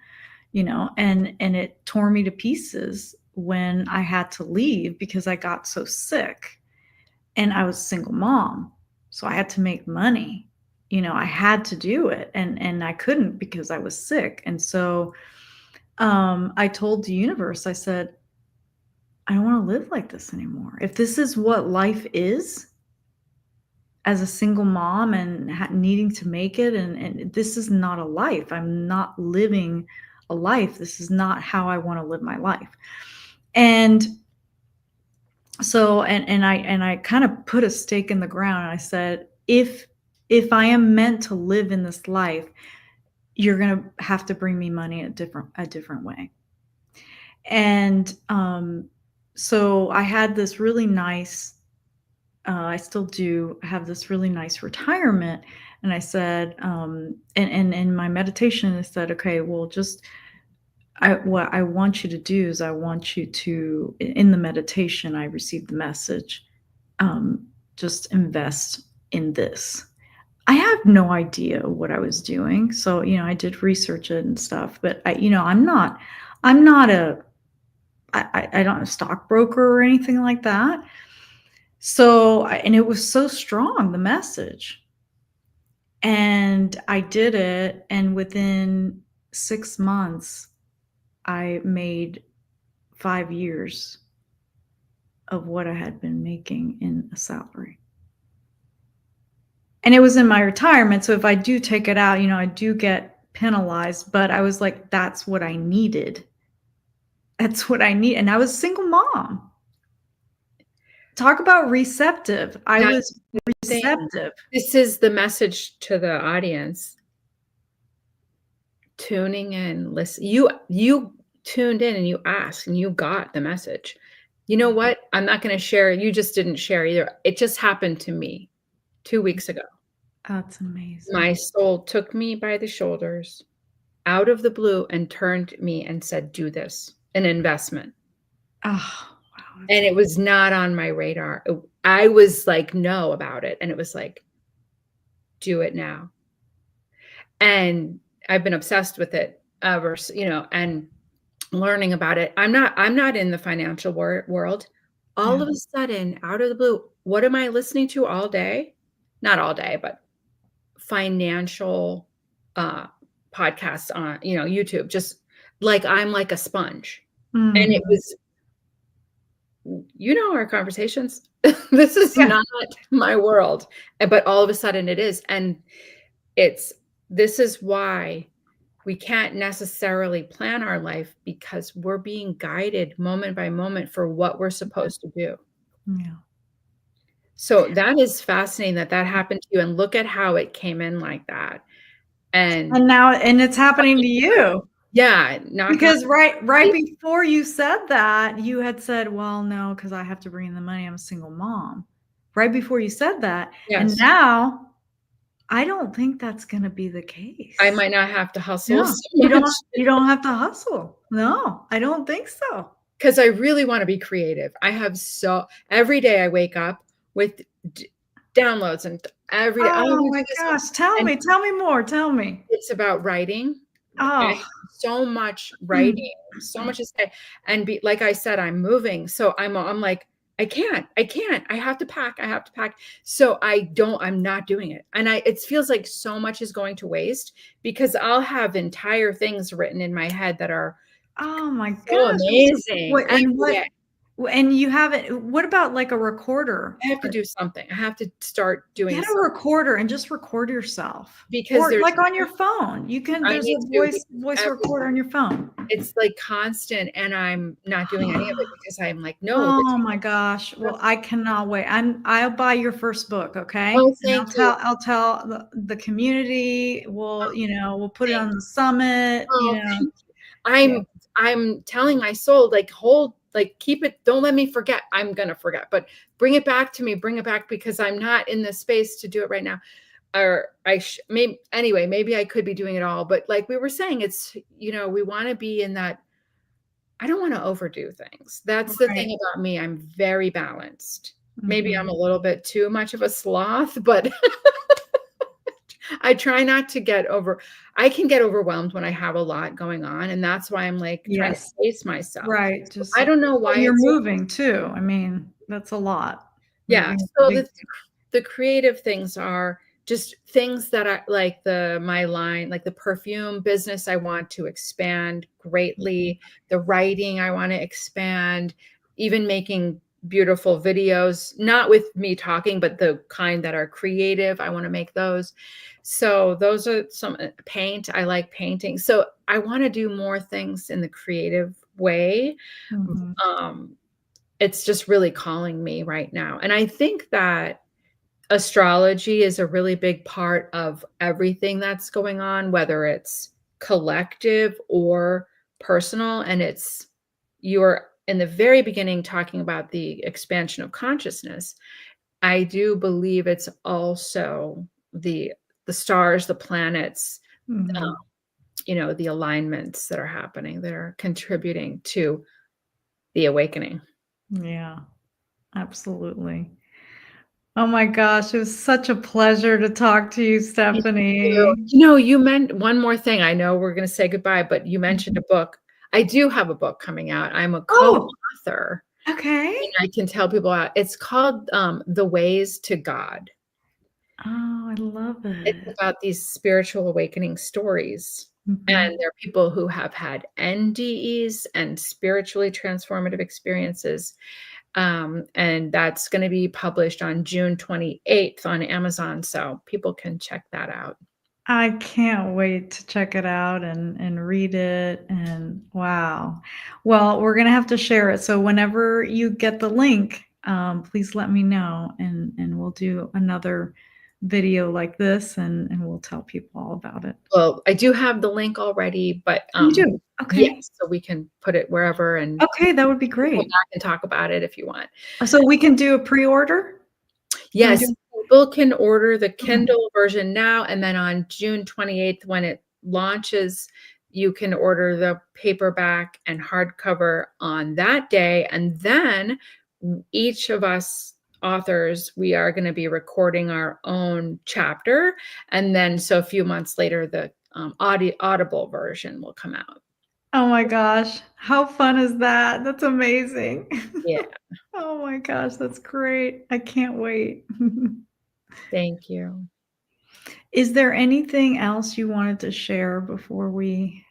and it tore me to pieces when I had to leave because I got so sick, and I was a single mom. So I had to make money. I had to do it, and I couldn't because I was sick. And so I told the universe, I said, I don't want to live like this anymore. If this is what life is as a single mom and needing to make it, and this is not a life. I'm not living a life. This is not how I want to live my life. And so, and I kind of put a stake in the ground, and I said, if I am meant to live in this life, you're going to have to bring me money a different way. And so I had this really nice, I still do have this really nice retirement. And I said, and in my meditation, I said, okay, well, what I want you to do is I want you to, in the meditation, I received the message, um, just invest in this. I have no idea what I was doing. So, I did research it and stuff, but I'm not a I don't a stockbroker or anything like that. So, and it was so strong, the message. And I did it, and within 6 months, I made 5 years of what I had been making in a salary. And it was in my retirement, so if I do take it out, I do get penalized, but I was like, "That's what I needed. That's what I need," and I was a single mom. Talk about receptive. I That's was the thing. receptive. This is the message to the audience. Tuning in, listen. You tuned in and you asked and you got the message. You know what? I'm not going to share. You just didn't share either. It just happened to me 2 weeks ago. That's amazing. My soul took me by the shoulders out of the blue and turned me and said, "Do this, an investment." Oh, wow. And it was not on my radar. I was like, no about it. And it was like, do it now. And I've been obsessed with it ever, and learning about it. I'm not in the financial world. All Yeah. of a sudden, out of the blue, what am I listening to all day? Not all day, but financial podcasts on, YouTube, just like I'm like a sponge. And it Mhm. was, our conversations. This is Yeah. not my world, but all of a sudden it is. And this is why we can't necessarily plan our life, because we're being guided moment by moment for what we're supposed to do. Yeah. So that is fascinating that happened to you, and look at how it came in like that. And And it's happening to you. yeah, knock on Because right wood. before you said that, you had said, "Well, no, because I have to bring in the money, I'm a single mom." Right before you said that, and Yes, now, I don't think that's gonna be the I case. might not have to hustle Yeah, so much you don't have to hustle. No, I don't think so. because I really want to be creative. Every day I wake up with downloads, and every day, I'm Oh gonna my do this one. gosh, And tell me more, tell me. it's about writing. I have Oh. so much Mm. writing, so much to say, and like I said, I'm moving, so I'm like, I can't, I have to pack. So I'm not doing it, and it feels like so much is going to waste, because I'll have entire things written in my head that are Oh my so gosh, I'm so amazing every day. and you haven't what about, like, a recorder? I have to do something. I have to start doing Get a something, recorder and just record yourself. because Or, there's like, on your phone. I There's need a to, because voice every recorder on your phone. it's like constant, and I'm not doing any of it because I'm like, no, this. Oh my gosh. Well, I cannot wait. I'll buy your first book, okay? Oh, And thank you. I'll tell the community. We'll put it Thank on the summit, Oh, thank you. Yeah. I'm telling my soul, like, keep it, don't let me forget. I'm gonna forget, but bring it back to me, bring it back, because I'm not in the space to do it right now. Or maybe, anyway, maybe I could be doing it all, but like we were saying, it's, we want to be in that. I don't want to overdo things. That's the Right. thing about me. I'm very balanced. Maybe I'm Mhm. a little bit too much of a sloth, but I try not to I can get overwhelmed when I have a lot going on, and that's why I'm, like, trying to Yes. pace myself. Right. So Just I don't know well, why you're it's so. moving too. I mean, that's a lot. Yeah, Moving is a so big the creative things are just things that I like, my line, like the perfume business, I want to expand greatly. The writing, I want to expand, even making beautiful videos, not with me talking, but the kind that are creative. I want to make those. So those are some paint. I like painting. So I want to do more things in the creative way. Mhm. Um, it's just really calling me right now. And I think that astrology is a really big part of everything that's going on, whether it's collective or personal. And you're in the very beginning talking about the expansion of consciousness. I do believe it's also the stars, the planets, uh, Mhm. the alignments that are happening, that are contributing to the awakening. Yeah, absolutely. Oh my gosh, it was such a pleasure to talk to you, Thank you. Stephanie. You meant one more thing. I know we're gonna say goodbye, but you mentioned a book. I do have a book coming out. I'm a Oh, co-author, and okay. I can tell people it's called, The Ways to God. Oh, I love It's it. about these spiritual awakening stories, and Mhm. there are people who have had NDEs and spiritually transformative experiences, and that's gonna be published on June 28th on Amazon, so people can check that out. I can't wait to check it out and read it, and wow. Well, we're gonna have to share it, so whenever you get the link, please let me know, and we'll do another video like this, and we'll tell people all about it. Well, I do have the link already, but, You do? Okay. yes, so we can put it wherever and Okay, that would be go great. back and talk about it if you want. So we can do a pre-order? Can we Yes, do people can order the okay. Kindle version now, and then on June 28th, when it launches, you can order the paperback and hardcover on that day, and then each of us authors, we are gonna be recording our own chapter, and then so a few months later, the, Audible version will come out. Oh my gosh, how fun is that? That's amazing. Yeah, Oh my gosh, that's great. I can't wait. thank you. Is there anything else you wanted to share before we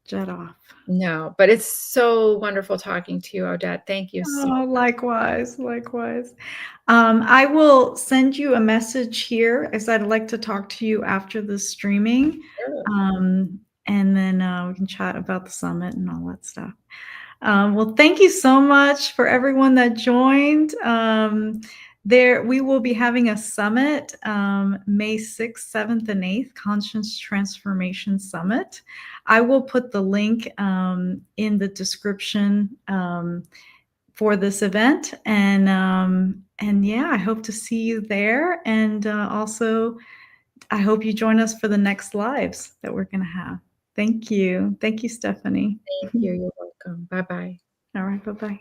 jet off? No, but it's so wonderful talking to you, Odette. Thank you so Oh, likewise, likewise. I will send you a message here as I'd like to talk to you after the streaming. much. And then we can chat about the summit and all that stuff. Well, thank you so much for everyone that joined. There, we will be having a summit May 6th, 7th, and 8th, Conscious Transformation Summit. I will put the link in the description for this event, and yeah, I hope to see you there. And also, I hope you join us for the next lives that we're going to have. Thank you, Stephanie. Thank you. You're welcome. Bye-bye. All right, bye bye.